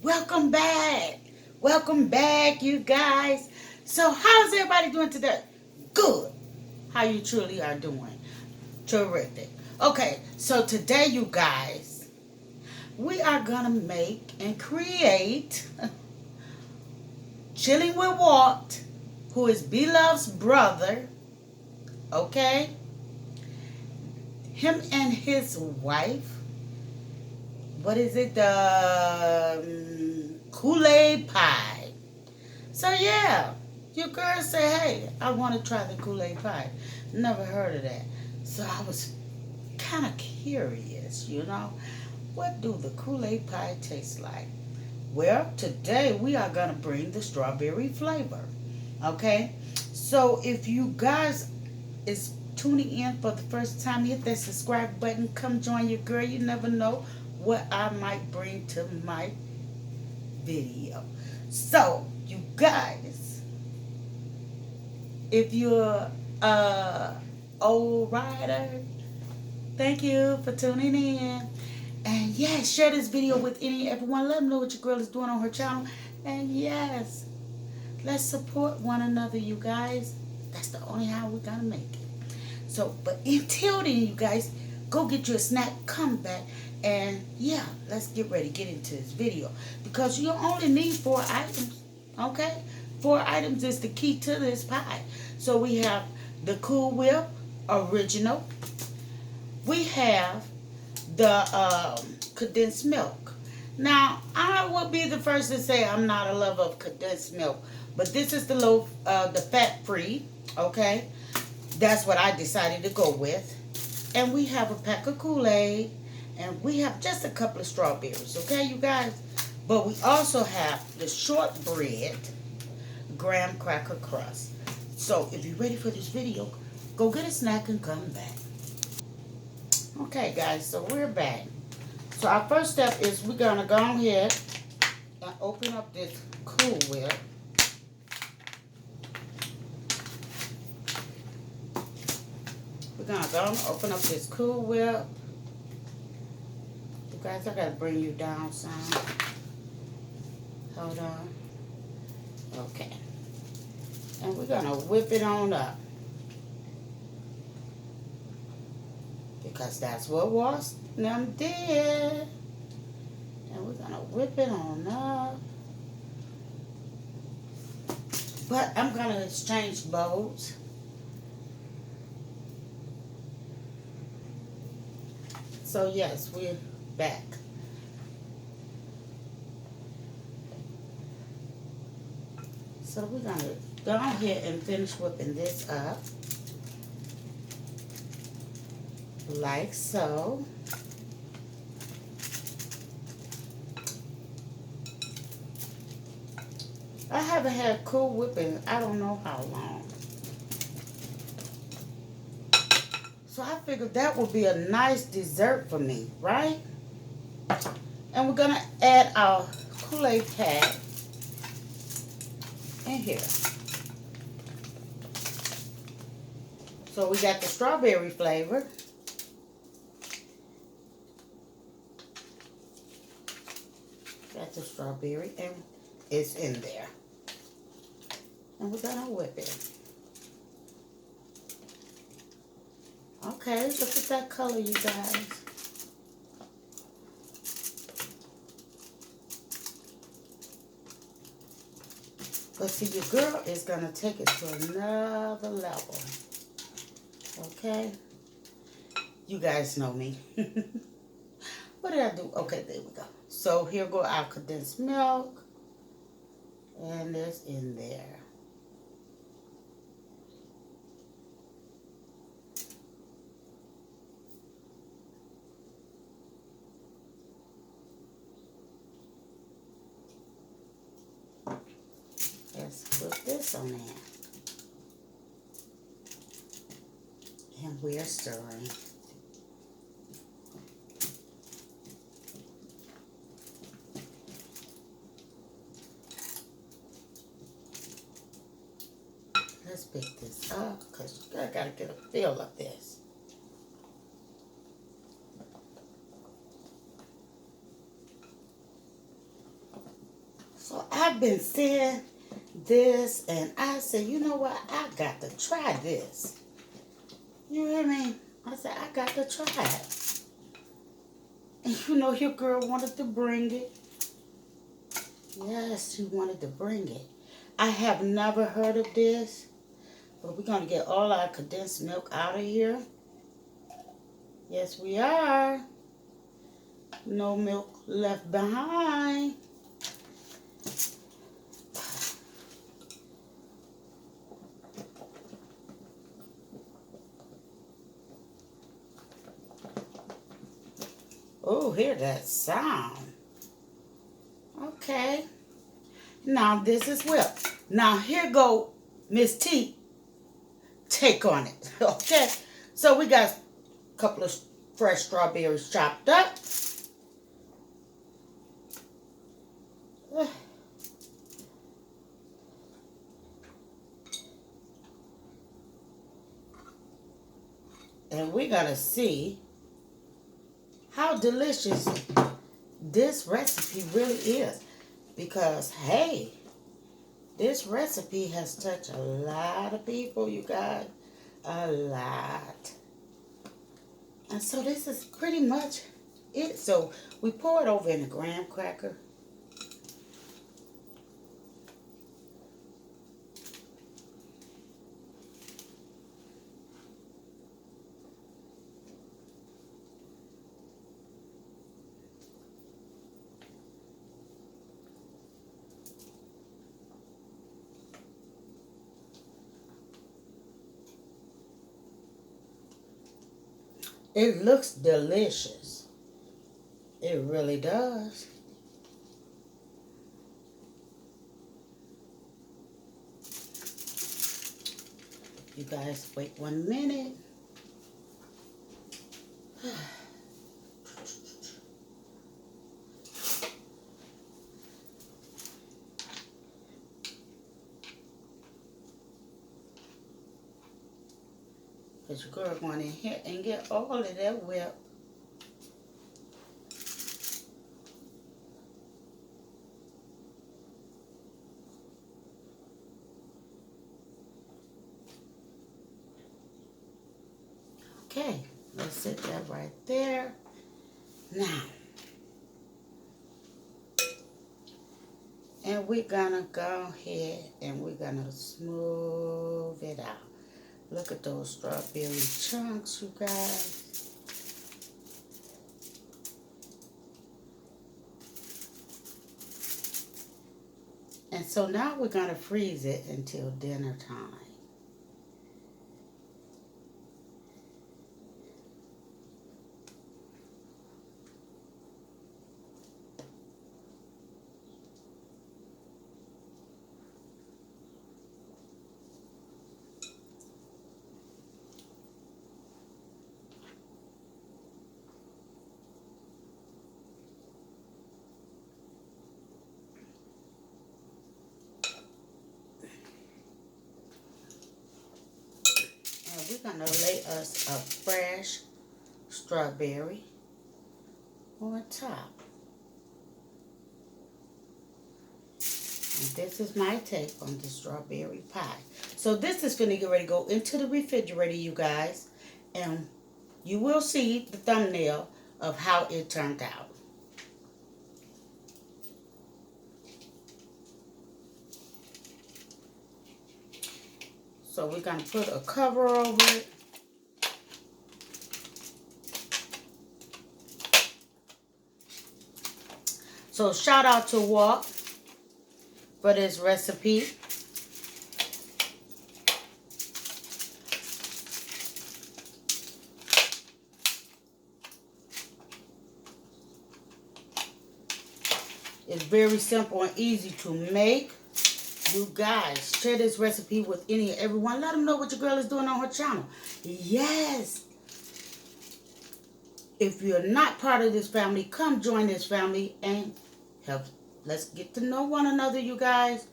Welcome back. Welcome back, you guys. So, how's everybody doing today? Good. How you truly are doing? Terrific. Okay, so today, you guys, we are gonna make and create Chilling with Walt, who is Beloved's brother. Okay, him and his wife. What is it? The Kool-Aid pie. So yeah, your girl say, hey, I want to try the Kool-Aid pie. Never heard of that. So I was kind of curious, what do the Kool-Aid pie taste like? Well, today we are going to bring the strawberry flavor. Okay? So if you guys is tuning in for the first time, hit that subscribe button. Come join your girl. You never know what I might bring to my video. So, you guys, if you're a old rider, thank you for tuning in. And yes, share this video with any and everyone. Let them know what your girl is doing on her channel. And yes, let's support one another, you guys. That's the only how we're gonna make it. So, but until then, you guys, go get you a snack, come back, and yeah, let's get ready, get into this video. Because you only need 4 items, okay? 4 items is the key to this pie. So we have the Cool Whip Original. We have the condensed milk. Now, I will be the first to say I'm not a lover of condensed milk, but this is the fat-free, okay? That's what I decided to go with. And we have a pack of Kool-Aid. And we have just a couple of strawberries. Okay, you guys? But we also have the shortbread graham cracker crust. So if you're ready for this video, go get a snack and come back. Okay, guys. So we're back. So our first step is we're going to go ahead and open up this Cool Whip. We're going to go and open up this Cool Whip. You guys, I got to bring you down some. Hold on. Okay. And we're going to whip it on up. Because that's what Walt them did. And we're going to whip it on up. But I'm going to exchange bowls. So yes, we're back. So we're going to go ahead and finish whipping this up. Like so. I haven't had Cool Whip in I don't know how long. So I figured that would be a nice dessert for me, right? And we're going to add our Kool-Aid pack in here. So we got the strawberry flavor. Got the strawberry and it's in there. And we're going to whip it. Okay, look at that color, you guys. But see, your girl is going to take it to another level. Okay? You guys know me. What did I do? Okay, there we go. So here go our condensed milk. And it's in there. Let's put this on there. And we're stirring. Let's pick this up because I gotta get a feel of this. So I've been seeing this and I said, you know what? I got to try this. You hear me? I said, I got to try it. And you know, your girl wanted to bring it. Yes, she wanted to bring it. I have never heard of this, but we're going to get all our condensed milk out of here. Yes, we are. No milk left behind. Oh, hear that sound. Okay. Now this is Will. Now here go Miss T. Take on it. Okay. So we got a couple of fresh strawberries chopped up. And we're going to see how delicious this recipe really is. Because, hey, this recipe has touched a lot of people, you guys. A lot. And so this is pretty much it. So we pour it over in a graham cracker. It looks delicious. It really does. You guys wait 1 minute. Because your girl going in here and get all of that whip. Okay, let's set that right there. Now, and we're gonna go ahead and we're gonna smooth it out. Look at those strawberry chunks, you guys. And so now we're gonna freeze it until dinner time. We're going to lay us a fresh strawberry on top. And this is my take on the strawberry pie. So this is going to get ready to go into the refrigerator, you guys. And you will see the thumbnail of how it turned out. So we're going to put a cover over it. So shout out to Walt for this recipe. It's very simple and easy to make. You guys, share this recipe with any and everyone. Let them know what your girl is doing on her channel. Yes. If you're not part of this family, come join this family and help. Let's get to know one another, you guys.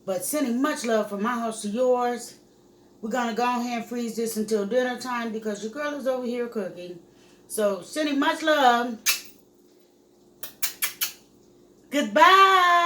But sending much love from my house to yours. We're going to go ahead and freeze this until dinner time because your girl is over here cooking. So, sending much love. Goodbye.